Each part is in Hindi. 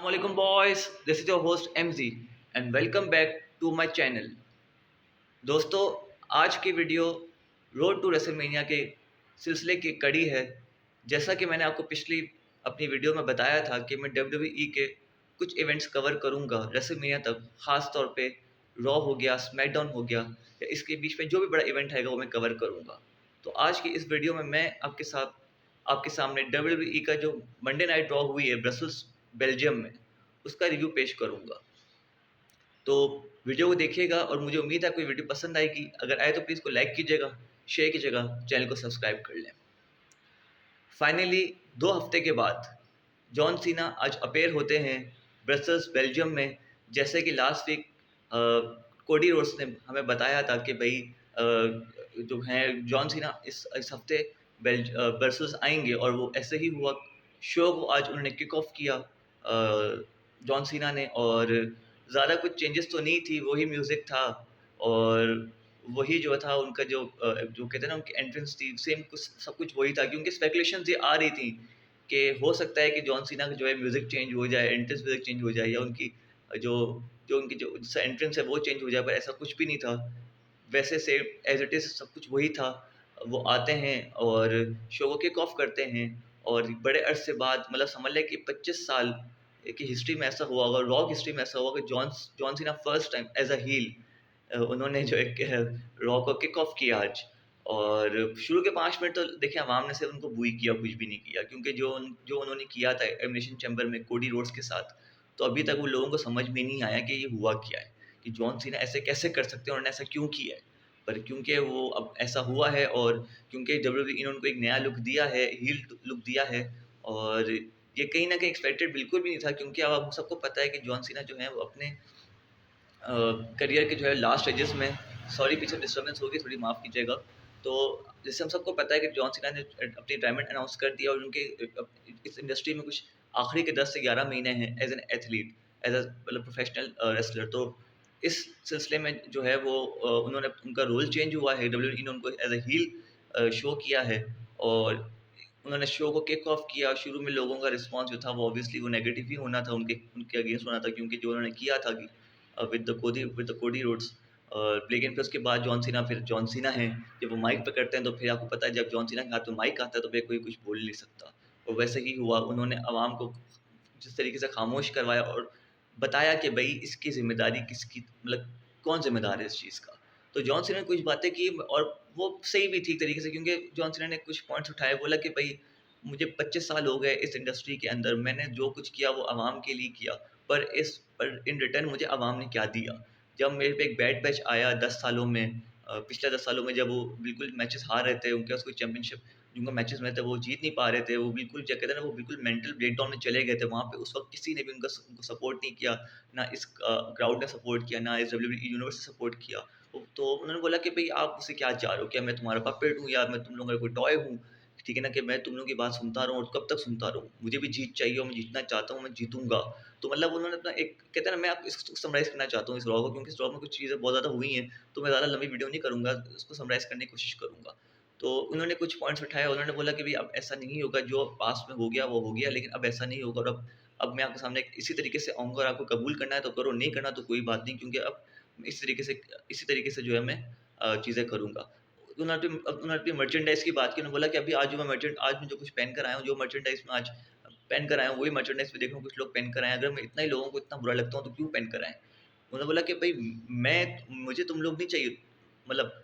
Assalamualaikum boys, this is your host MZ and welcome back to my channel। दोस्तों, आज की वीडियो रोड टू रेसलमेनिया के सिलसिले की कड़ी है। जैसा कि मैंने आपको पिछली अपनी वीडियो में बताया था कि मैं WWE के कुछ इवेंट्स कवर करूंगा रेसलमेनिया तक, ख़ास तौर पे रॉ हो गया, स्मैकडाउन हो गया, या इसके बीच में जो भी बड़ा इवेंट आएगा वो मैं कवर करूंगा। तो आज की इस वीडियो में मैं आपके सामने WWE का जो मंडे नाइट रॉ हुई है ब्रसल्स बेल्जियम में, उसका रिव्यू पेश करूंगा। तो वीडियो को देखिएगा और मुझे उम्मीद है आपको वीडियो पसंद आएगी। अगर आए तो प्लीज़ को लाइक कीजिएगा, शेयर कीजिएगा, चैनल को सब्सक्राइब कर लें। फाइनली 2 हफ्ते के बाद जॉन सीना आज अपेयर होते हैं ब्रसल्स बेल्जियम में। जैसे कि लास्ट वीक कोडी रोड्स ने हमें बताया था कि भाई जो हैं जॉन सीना इस हफ्ते ब्रसल्स आएंगे, और वो ऐसे ही हुआ। शो को आज उन्होंने किक ऑफ किया जॉन सीना ने, और ज़्यादा कुछ चेंजेस तो नहीं थी, वही म्यूज़िक था और वही जो था उनका जो कहते हैं ना उनकी एंट्रेंस थी, सेम कुछ सब कुछ वही था। क्योंकि स्पेकुलेशंस ये आ रही थी कि हो सकता है कि जॉन सीना का जो है म्यूज़िक चेंज हो जाए, एंट्रेंस म्यूज़िक चेंज हो जाए, या उनकी जो उनकी जो एंट्रेंस है वो चेंज हो जाए, पर ऐसा कुछ भी नहीं था। वैसे से एज़ इट इज़ सब कुछ वही था। वो आते हैं और शो को किक ऑफ करते हैं, और बड़े अरसे बाद, मतलब समझ लें कि 25 साल की हिस्ट्री में ऐसा हुआ होगा, रॉ की हिस्ट्री में ऐसा हुआ कि John Cena first time as a heel उन्होंने जो एक रॉ को किक ऑफ किया आज। और शुरू के 5 मिनट तो देखिए अवाम ने सिर्फ उनको बूई किया, कुछ भी नहीं किया, क्योंकि जो उन्होंने किया था एलिमिनेशन चैम्बर में कोडी रोड्स के साथ, तो अभी तक वो लोगों को समझ में नहीं आया कि ये हुआ क्या है, कि जॉन सीना ऐसे कैसे कर सकते हैं, उन्होंने ऐसा क्यों किया है। पर क्योंकि वो अब ऐसा हुआ है, और क्योंकि डब्ल्यूडब्ल्यूई ने उनको एक नया लुक दिया है, हील लुक दिया है, और ये कहीं न कहीं एक्सपेक्टेड बिल्कुल भी नहीं था। क्योंकि अब हम सबको पता है कि जॉन सीना जो है वो अपने करियर के जो है लास्ट स्टेजेस में, सॉरी पीछे डिस्टर्बेंस होगी, थोड़ी माफ़ कीजिएगा। तो जैसे हम सबको पता है कि जॉन सीना ने अपनी रिटायरमेंट अनाउंस कर दिया, और उनके इस इंडस्ट्री में कुछ आखिरी के 10 से 11 महीने हैं as an athlete, as a मतलब प्रोफेशनल रेसलर। तो इस सिलसिले में जो है वो उन्होंने उनका रोल चेंज हुआ है, डब्ल्यूडब्ल्यूई ने उनको एज अ हील शो किया है, और उन्होंने शो को किक ऑफ किया। शुरू में लोगों का रिस्पॉन्स जो था वो ऑब्वियसली वो नेगेटिव ही होना था, उनके उनके अगेंस्ट होना था, क्योंकि जो उन्होंने किया था कि विद द कोडी रोड्स। लेकिन फिर उसके बाद जॉन सीना हैं, जब वो माइक पे करते हैं तो फिर आपको पता है जब जॉन सीना के हाथ में माइक आता है तो फिर कोई कुछ बोल नहीं सकता। और वैसे ही हुआ, उन्होंने आवाम को जिस तरीके से खामोश करवाया और बताया कि भई इसकी ज़िम्मेदारी किसकी, मतलब कौन ज़िम्मेदार है इस चीज़ का। तो जॉन सीना ने कुछ बातें की, और वो सही भी थी एक तरीके से, क्योंकि जॉन सीना ने कुछ पॉइंट्स उठाए, बोला कि भई मुझे 25 साल हो गए इस इंडस्ट्री के अंदर, मैंने जो कुछ किया वो आवाम के लिए किया, पर इन रिटर्न मुझे आवाम ने क्या दिया? जब मेरे पे एक बैड बैच आया 10 सालों में, पिछले 10 सालों में, जब वो बिल्कुल मैचेस हार रहे थे, उनके पास कोई चैंपियनशिप जिनको मैचेस में थे वो जीत नहीं पा रहे थे, वो बिल्कुल क्या कहते हैं ना, वो बिल्कुल मेंटल ब्रेकडाउन में चले गए थे। वहाँ पे उस वक़्त किसी ने भी उनको सपोर्ट नहीं किया, ना इस क्राउड ने सपोर्ट किया, ना इस डब्ल्यूडब्ल्यूई यूनिवर्स ने सपोर्ट किया। तो उन्होंने बोला कि भई आप मुझसे क्या चाह रहे हो? क्या मैं तुम्हारा पपेट हूँ, या मैं तुम लोगों का कोई टॉय हूँ? ठीक है ना, कि मैं तुम लोगों की बात सुनता रहूँ और कब तक सुनता रहूँ? मुझे भी जीत चाहिए, और मैं जीतना चाहता हूँ, मैं जीतूँगा। तो मतलब उन्होंने अपना एक कहते हैं ना, मैं आपको इसको समराइज़ करना चाहता हूँ इस रॉ को, क्योंकि इस रॉ में कुछ चीज़ें बहुत ज़्यादा हुई हैं, तो मैं ज़्यादा लंबी वीडियो नहीं करूँगा, उसको समराइज़ करने की कोशिश करूँगा। तो उन्होंने कुछ पॉइंट्स उठाए, उन्होंने बोला कि भई अब ऐसा नहीं होगा, जो पास्ट में हो गया वो हो गया, लेकिन अब ऐसा नहीं होगा, और अब मैं आपके सामने इसी तरीके से आऊँगा, और आपको कबूल करना है तो करो, नहीं करना तो कोई बात नहीं, क्योंकि अब इसी तरीके से जो है मैं चीज़ें करूँगा। उन्होंने अपनी मर्चेंडाइज़ की बात की, उन्होंने बोला कि अभी आज मैं जो कुछ पहन कर आया हूँ, जो मर्चेंडाइज़ मैं आज पहन कर आया हूँ, वही मर्चेंडाइज़ मैं देख रहा हूँ कुछ लोग पहन कर आए हैं। अगर मैं इतना ही लोगों को इतना बुरा लगता हूँ तो क्यों पहन कर आएँ? उन्होंने बोला कि भई मुझे तुम लोग नहीं चाहिए, मतलब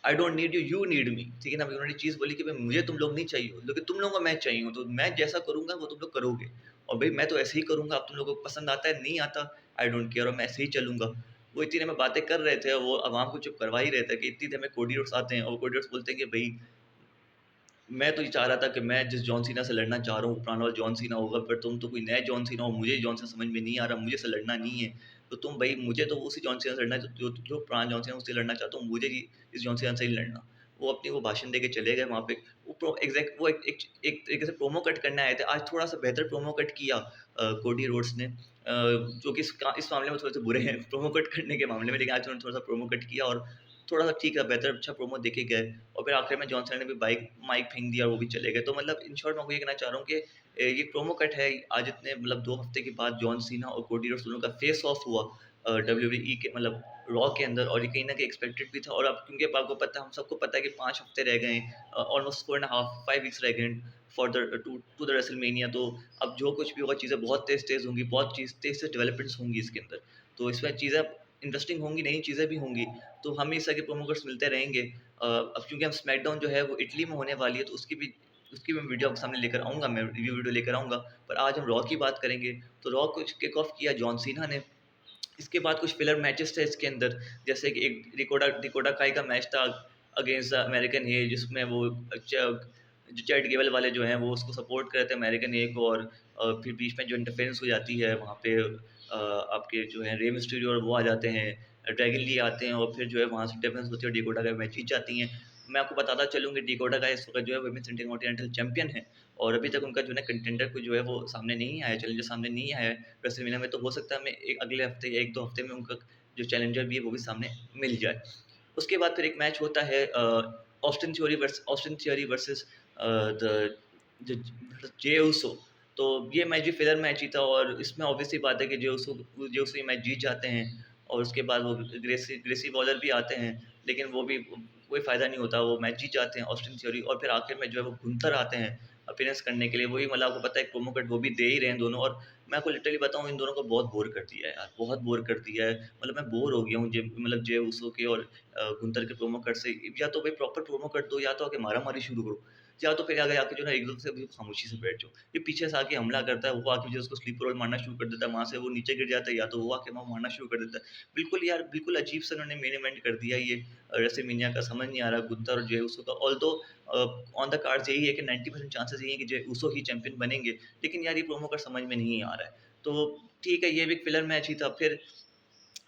I don't need you, you need me. ठीक है ना? उन्होंने चीज़ बोली कि भई मुझे तुम लोग नहीं चाहिए हो, लेकिन तुम लोगों को मैं चाहिए हूँ, तो मैं जैसा करूँगा वो तुम लोग करोगे, और भई मैं तो ऐसे ही करूँगा, अब तुम लोगों को पसंद आता है, नहीं आता, आई डोंट केयर, और मैं ऐसे ही चलूँगा। वो इतनी देर में बातें कर रहे थे, और वो आवाम को चुप करवा ही रहे थे, कि इतनी देर में कोडी रोड्स आते हैं, और कोडी रोड्स बोलते हैं कि भई मैं तो ये चाह रहा था कि मैं जिस जॉन सीना से लड़ना चाह रहा हूँ, पुराना वाला जॉन सीना होगा, पर तुम तो कोई नया जॉन सीना हो, मुझे जॉन सीना समझ में नहीं आ रहा, मुझे से लड़ना नहीं है। तो तुम भई मुझे तो उसी जॉन सीना से लड़ना है जो पुराना जॉन सीना उससे लड़ना चाहता हूँ, मुझे ही इस जॉन सीना से ही लड़ना। वो भाषण देके चले गए वहाँ पे। वो एक तरीके से प्रोमो कट करने आए थे। आज थोड़ा-सा बेहतर प्रोमो कट किया कोडी रोड्स ने, जो कि इस मामले में थोड़े-से बुरे हैं प्रोमो कट करने के मामले में, लेकिन आज उन्होंने थोड़ा-सा प्रोमो कट किया, और थोड़ा-सा ठीक है, बेहतर अच्छा प्रोमो देके गए, और फिर आखिर में जॉन सीना ने भी बाइक माइक फेंक दिया और वो भी चले गए। तो मतलब इन शॉर्ट मैं आपको ये कहना चाह रहा हूँ कि ये प्रोमो कट है। आज इतने मतलब 2 हफ्ते के बाद जॉन सीना और कोडी रोड्स दोनों का फेस ऑफ हुआ डब्ल्यूडब्ल्यूई के मतलब रॉ के अंदर, और ये कहीं न कहीं एक्सपेक्टेड भी था। और अब क्योंकि अब आपको पता है, हम सबको पता है कि 5 हफ्ते रह गए हैं, ऑलमोस्ट 4 एंड हाफ 5 वीक्स रह गए हैं for the two the WrestleMania. तो अब जो कुछ भी होगा चीज़ें बहुत तेज़-तेज़ होंगी, बहुत तेज़-तेज़ डेवलपमेंट्स होंगी इसके अंदर। तो इसमें चीज़ें इंटरेस्टिंग होंगी, नई चीज़ें भी होंगी। तो हमें इस तरह के प्रोमो कोड्स मिलते रहेंगे। अब क्योंकि हम स्मैकडाउन जो है वो इटली में होने वाली है, तो उसकी मैं वीडियो आपके सामने लेकर आऊँगा, मैं रिव्यू वीडियो लेकर आऊँगा। पर आज हम रॉ की बात करेंगे। तो रॉ को किक ऑफ किया जॉन सीना ने। इसके बाद कुछ फिलर मैचेस थे इसके अंदर, जैसे कि एक डिकोडा डिकोडा काई का मैच था अगेंस्ट अमेरिकन हे, जिसमें वो जो चैट गेबल वाले जो हैं वो उसको सपोर्ट कर रहे थे अमेरिकन हे को, और फिर बीच में जो इंटरफेरेंस हो जाती है वहाँ पे आपके जो है रे मिस्टीरियो और वो आ जाते हैं, ड्रैगन ली आते हैं, और फिर जो है वहाँ से इंटरफेरेंस होती है और डिकोडा का मैच जीत जाती हैं। मैं आपको बताता चलूँ कि डिकोडा का इस वक्त जो है वुमेन्स इंटरकॉन्टिनेंटल चैंपियन है, और अभी तक उनका जो है कंटेंडर को जो है वो सामने नहीं आया, चैलेंजर सामने नहीं आया है रेसलमेनिया में। तो हो सकता है हमें अगले हफ्ते या 1-2 हफ्ते में उनका जो चैलेंजर भी है वो भी सामने मिल जाए। उसके बाद फिर एक मैच होता है ऑस्टिन थ्योरी वर्सेस द जे उसो। तो ये मैच भी फिलर मैच ही था, और इसमें ऑब्वियसली बात है कि जे उसो ये मैच जीत जाते हैं, और उसके बाद वो ग्रेसी वॉलर भी आते हैं, लेकिन वो भी कोई फ़ायदा नहीं होता, वो मैच जीत जाते हैं ऑस्टिन थ्योरी। और फिर आखिर में जो है वो गुंथर आते हैं अपीयरेंस करने के लिए। वही मतलब आपको पता है, एक प्रोमो कट वो भी दे ही रहे हैं दोनों। और मैं आपको लिटरली बताऊँ, इन दोनों को बहुत बोर कर दिया है यार, बहुत बोर कर दिया है। मतलब मैं बोर हो गया हूँ जे उसो के और गुंतर के प्रोमो कट से। या तो भाई प्रॉपर प्रोमो कट दो, या तो आके मारा-मारी शुरू करो, या तो फिर आगे आके जो है ना एकदम से भी खामोशी से बैठ जाओ। ये पीछे से आके हमला करता है, वो आके जो उसको स्लीपर रोल मारना शुरू कर देता है, वहाँ से वो नीचे गिर जाता है, या तो वो आके वहाँ मारना शुरू कर देता है। बिल्कुल यार, बिल्कुल अजीब सा उन्होंने मेन इवेंट कर दिया ये रेसलमेनिया का। समझ नहीं आ रहा गुंतर और जे उसो का। ऑल्दो ऑन द कार्ड्स यही है कि 90% चांसेस यही है कि जे उसो ही चैंपियन बनेंगे, लेकिन यार ये प्रोमो कट समझ में नहीं आ रहा है। तो ठीक है, ये भी एक फिलर मैच ही था। फिर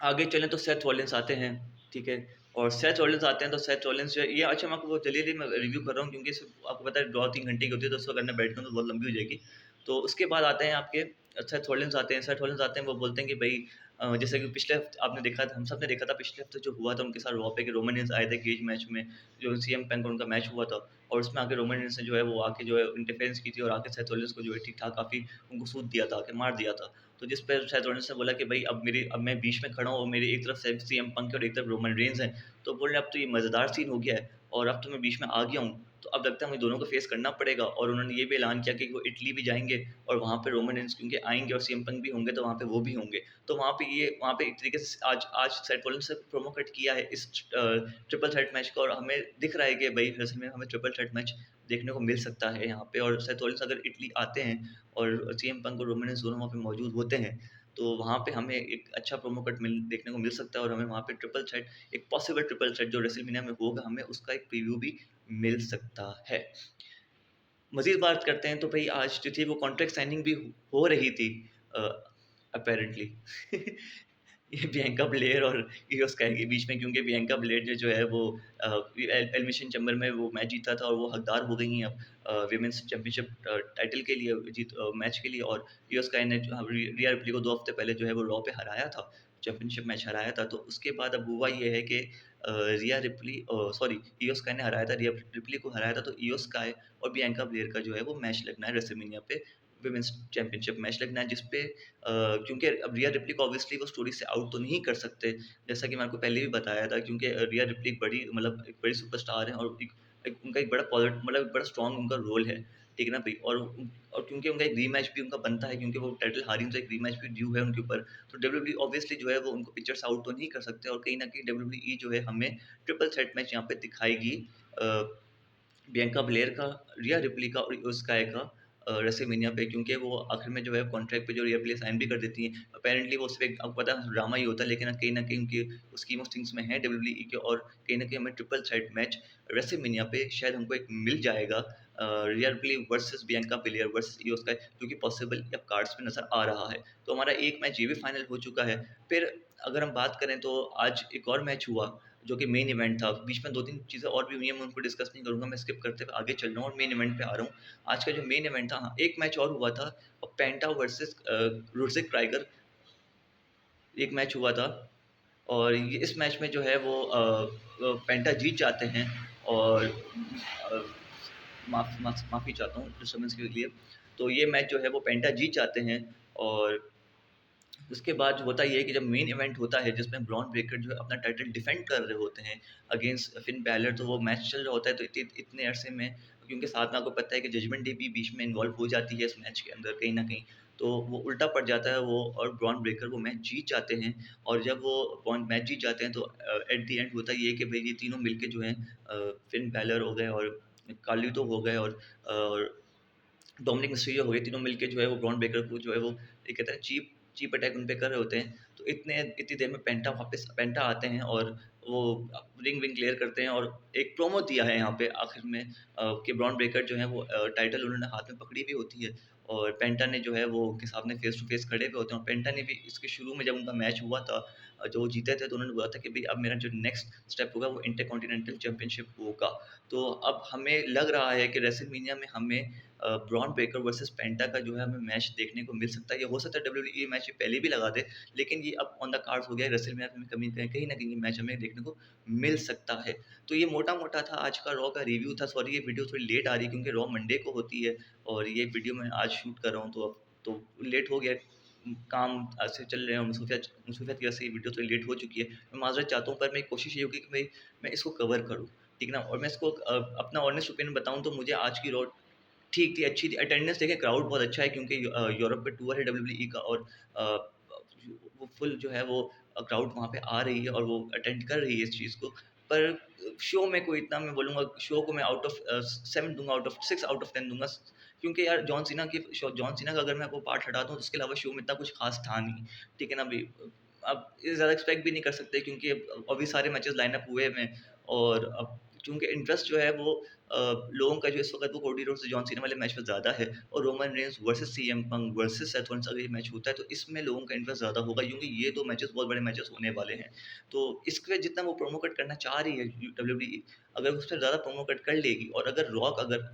आगे चलें तो सेथ रॉलिन्स आते हैं, ठीक है? और सेथ रॉलिन्स आते हैं तो सेथ रॉलिन्स जो है ये, अच्छा मैं आपको वो जल्दी-जल्दी मैं रिव्यू कर रहा हूँ, क्योंकि आपको पता है ड्रॉ 3 घंटे की होती है, तो उसको करने बैठता हूँ तो बहुत लंबी हो जाएगी। तो उसके बाद आते हैं आपके सेथ रॉलिन्स आते हैं, वो बोलते हैं कि भई जैसे कि पिछले हफ्ते आपने देखा था, हम सब ने देखा था पिछले हफ्ते जो हुआ था उनके साथ रॉ पे, कि रोमन रेंस आए थे केज मैच में, जो सीएम पंक और उनका मैच हुआ था, और उसमें आके रोमन रेंस ने जो है वो आके जो है इंटरफेरेंस की थी, और आके सेथ रॉलिन्स को जो है ठीक-ठाक काफ़ी उनको सूद दिया था, आके मार दिया था। तो जिस पे शायद रॉलिन्स ने बोला कि भाई अब मैं बीच में खड़ा हूँ, और मेरी एक तरफ सीएम पंक है और एक तरफ रोमन रेंस है। तो बोल रहे अब तो ये मज़ेदार सीन हो गया है, और अब तो मैं बीच में आ गया हूँ, तो अब लगता है मुझे दोनों को फेस करना पड़ेगा। और उन्होंने ये भी ऐलान किया कि वो इटली भी जाएँगे, और वहाँ पे रोमन रेंस क्योंकि आएँगे और सीएम पंक भी होंगे, तो वहाँ पे वो भी होंगे। तो वहाँ पे एक तरीके से आज सेथ रॉलिन्स ने प्रोमो कट किया है इस ट्रिपल थ्रेट मैच का, और हमें दिख रहा है कि भई असल में हमें ट्रिपल थ्रेट मैच देखने को मिल सकता है यहाँ पे। और सेथ रॉलिन्स अगर इटली आते हैं और सीएम पंक और रोमन रेंस दोनों वहाँ पे मौजूद होते हैं, तो वहाँ पे हमें एक अच्छा प्रोमो कट देखने को मिल सकता है, और हमें वहाँ पे ट्रिपल थ्रेट, एक पॉसिबल ट्रिपल थ्रेट जो रेसलमेनिया में होगा, हमें उसका एक प्रीव्यू भी मिल सकता है। मज़ीद बात करते हैं तो भई आज जो थी वो कॉन्ट्रैक्ट साइनिंग भी हो रही थी अ, अपैरेंटली। ये बियांका ब्लेयर और इयो स्काई के बीच में, क्योंकि बियांका ब्लेयर ने जो है वो एलिमिनेशन चैम्बर में वो मैच जीता था, और वो हकदार हो गई हैं अब विमेंस चैंपियनशिप टाइटल के लिए, मैच के लिए। और इयो स्काई ने रिया रिप्ली को 2 हफ्ते पहले जो है वो रॉ पे हराया था, चैंपियनशिप मैच हराया था। तो उसके बाद अब हुआ ये है कि रिया रिप्ली सॉरी इयो स्काई ने हराया था, रिया रिप्ली को हराया था। तो इयो स्काई और बियांका ब्लेयर का जो है वो मैच लगना है रेसलमेनिया पे, विमेंस चैंपियनशिप मैच लगना है, जिस पे क्योंकि अब रिया रिप्ली को ऑब्वियसली वो स्टोरी से आउट तो नहीं कर सकते, जैसा कि मैं आपको पहले भी बताया था, क्योंकि रिया रिप्ली एक बड़ी सुपरस्टार है, और उनका एक बड़ा मतलब एक बड़ा स्ट्रॉन्ग उनका रोल है, ठीक है ना भाई? और क्योंकि उनका एक रीमैच भी उनका बनता है, क्योंकि वो टाइटल हारी हैं, तो एक रीमैच भी ड्यू है उनके ऊपर। तो डब्ल्यूडब्ल्यूई ऑब्वियसली जो है वो उनको पिक्चर से आउट तो नहीं कर सकते, और कहीं न कहीं डब्ल्यूडब्ल्यूई जो है हमें ट्रिपल थ्रेट मैच यहाँ पे दिखाएगी अ बियांका ब्लेयर का, रिया रिप्ली का और इयो स्काई का रेसलमेनिया पे, क्योंकि वो आखिर में जो है कॉन्ट्रैक्ट पे जो रिया रिप्ली साइन भी कर देती हैं। अपैरेंटली वो सिर्फ़ एक आपको पता है ड्रामा ही होता है, लेकिन कहीं न कहीं उनकी स्कीम ऑफ थिंग्स में है डब्ल्यूडब्ल्यूई के, और कहीं न कहीं हमें ट्रिपल थ्रेट मैच रेसलमेनिया पे शायद हमको एक मिल जाएगा रिया replay versus Bianca Blair versus इयो स्काई, जो कि पॉसिबल या कार्ड्स पे नज़र आ रहा है। तो हमारा एक मैच ये भी फाइनल हो चुका है। फिर अगर हम बात करें तो आज एक और मैच हुआ, जो कि मेन इवेंट था। बीच में 2-3 चीज़ें और भी हुई हैं, मैं उनको डिस्कस नहीं करूँगा, मैं स्किप करते हुए आगे चल रहा हूँ और मेन इवेंट पे आ रहा हूँ। आज का जो मेन इवेंट था, हाँ, एक मैच और हुआ था, पेंटा वर्सेस रुड्ज़िक क्राइगर, एक मैच हुआ था। और ये इस मैच में जो है वो पेंटा जीत जाते हैं, और माफ़ी चाहता हूँ डिस्टर्बेंस के लिए। तो ये मैच जो है वो पेंटा जीत जाते हैं। और उसके बाद होता ये है कि जब मेन इवेंट होता है जिसमें ब्रॉन ब्रेकर जो है अपना टाइटल डिफेंड कर रहे होते हैं अगेंस्ट फिन बैलर, तो वो मैच चल रहा होता है, तो इतने अरसे में, क्योंकि साथ में आपको पता है कि जजमेंट डे भी बीच में इन्वॉल्व हो जाती है इस मैच के अंदर कहीं ना कहीं, तो वो उल्टा पड़ जाता है वो, और ब्रॉन ब्रेकर वो मैच जीत जाते हैं। और जब वो मैच जीत जाते हैं तो एट द एंड होता ये है कि भाई ये तीनों मिलके जो है फिन बैलर हो गए और कार्लिटो हो गए और डोमिनिक मिस्टीरियो हो गए, तीनों मिलके जो है वो ब्रॉन ब्रेकर को जो है वो ये कहते हैं चीप चीप अटैक उन पे कर रहे होते हैं। तो इतनी देर में पेंटा आते हैं और वो रिंग विंग क्लियर करते हैं, और एक प्रोमो दिया है यहाँ पे आखिर में कि ब्रॉन ब्रेकर जो है वो टाइटल उन्होंने हाथ में पकड़ी भी होती है, और पेंटा ने जो है वो उनके सामने फेस टू फेस खड़े हुए होते हैं। और पेंटा ने भी इसके शुरू में जब उनका मैच हुआ था जो वो जीते थे, तो उन्होंने बोला था कि भाई अब मेरा जो नेक्स्ट स्टेप होगा वो इंटरकॉन्टिनेंटल चैंपियनशिप होगा। तो अब हमें लग रहा है कि रेसलमेनिया में हमें ब्रॉन ब्रेकर वर्सेस पेंटा का जो है हमें मैच देखने को मिल सकता है। ये हो सकता है डब्ल्यूडब्ल्यूई मैच पहले भी लगा दे, लेकिन ये अब ऑन द कार्ड्स हो गया है, रेसलमेनिया में कहीं कहीं ना कहीं मैच हमें देखने को मिल सकता है। तो ये मोटा मोटा था आज का रॉ का रिव्यू था। सॉरी ये वीडियो थोड़ी लेट आ रही है क्योंकि रॉ मंडे को होती है और ये वीडियो मैं आज शूट कर रहा हूँ, तो अब तो लेट हो गया। काम ऐसे चल रहे हैं और मसरूफियत की वजह से ये वीडियो थोड़ी लेट हो चुकी है। मैं माजरत चाहता हूँ, पर मेरी कोशिश ये होगी कि भाई मैं इसको कवर करूँ, ठीक ना। और मैं इसको अपना ऑनेस्ट ओपिनियन बताऊँ तो मुझे आज की रॉ ठीक थी, अच्छी थी। अटेंडेंस देखें, क्राउड बहुत अच्छा है क्योंकि यूरोप का टूर है डब्ल्यूडब्ल्यूई का, और वो फुल जो है वो क्राउड वहाँ पे आ रही है और वो अटेंड कर रही है इस चीज़ को। पर शो में कोई इतना मैं बोलूँगा, शो को मैं आउट ऑफ 7 दूँगा, आउट ऑफ 6 आउट ऑफ 10 दूँगा। क्योंकि यार जॉन सीना का अगर मैं आपको पार्ट हटा दूँ तो उसके अलावा शो में इतना कुछ ख़ास था नहीं, ठीक है ना भई। अब ये ज़्यादा एक्सपेक्ट भी नहीं कर सकते क्योंकि अब अभी सारे मैचेस लाइन अप हुए हुए हैं, और अब चूँकि इंटरेस्ट जो है वो लोगों का जो इस वक़्त वो कोडी रोड्स से जॉन सीना वाले मैच में ज़्यादा है, और Roman Reigns versus CM Punk versus Seth Rollins अगर ये मैच होता है तो इसमें लोगों का इंटरेस्ट ज़्यादा होगा क्योंकि ये 2 मैचेस बहुत बड़े मैचेस होने वाले हैं। तो इसके जितना वो प्रोमो कट करना चाह रही है डब्ल्यूडब्ल्यूई, अगर उससे ज़्यादा प्रोमो कट कर लेगी, और अगर रॉक अगर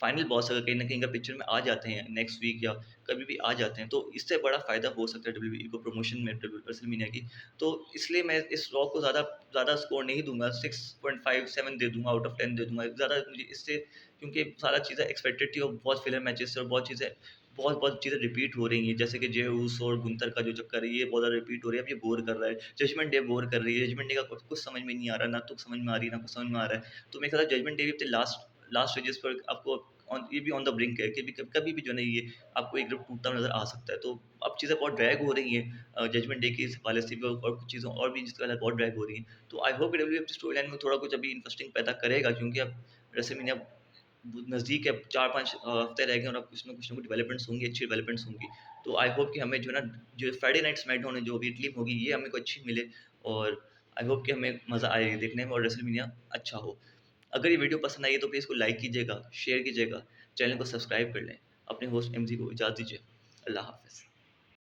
फाइनल बॉस अगर कहीं न कहीं अगर पिक्चर में आ जाते हैं नेक्स्ट वीक या कभी भी आ जाते हैं, तो इससे बड़ा फ़ायदा हो सकता है डब्ल्यूडब्ल्यूई को प्रमोशन में रेसलमेनिया की। तो इसलिए मैं इस रॉ को ज़्यादा ज़्यादा स्कोर नहीं दूँगा, 6.5 7 दे दूँगा, आउट ऑफ 10 दे दूँगा। ज़्यादा मुझे इससे, क्योंकि सारा चीज़ें एक्सपेक्टेड थी और बहुत फिलर मैचेस थे और बहुत चीज़ें रिपीट हो रही हैं। जैसे कि जे उस और गुंतर का जो चक्कर है, ये बहुत ज़्यादा रिपीट हो रही है। अब ये बोर कर रहा है। जजमेंट डे बोर कर रही है। जजमेंट डे का कुछ समझ में नहीं आ रहा, ना तुक समझ में आ रही है, ना कुछ समझ में आ रहा है। तो मेरे ख्याल से जजमेंट डे भी अपने लास्ट लास्ट स्टेजेस पर आपको ये भी ऑन द ब्रिंक है कि भी कभी भी जो है ना ये आपको एक ग्रुप टूटता नज़र आ सकता है। तो अब चीज़ें बहुत ड्रैग हो रही हैं जजमेंट डे के इस हवाले से भी, और कुछ चीज़ों और भी जिसके बहुत ड्रैग हो रही हैं। तो आई होप डब्ल्यूडब्ल्यूई अपनी स्टोरी लाइन में थोड़ा कुछ अभी इंटरेस्टिंग पैदा करेगा, क्योंकि अब रेसलमेनिया नज़दीक है, 4-5 हफ्ते रह गए और अब कुछ ना कुछ डेवलपमेंट्स होंगी, अच्छी डेवलपमेंट्स होंगी। तो आई होप कि हमें जो है ना, जो फ्राइडे नाइट स्मैकडाउन है, जो अभी इटली में होगी, ये हमें को अच्छी मिले, और आई होप कि हमें मज़ा आए देखने में और रेसलमेनिया अच्छा हो। अगर ये वीडियो पसंद आई है तो प्लीज़ इसको लाइक कीजिएगा, शेयर कीजिएगा, चैनल को सब्सक्राइब कर लें। अपने होस्ट एमजी को इजाज़त दीजिए। अल्लाह हाफ़िज़।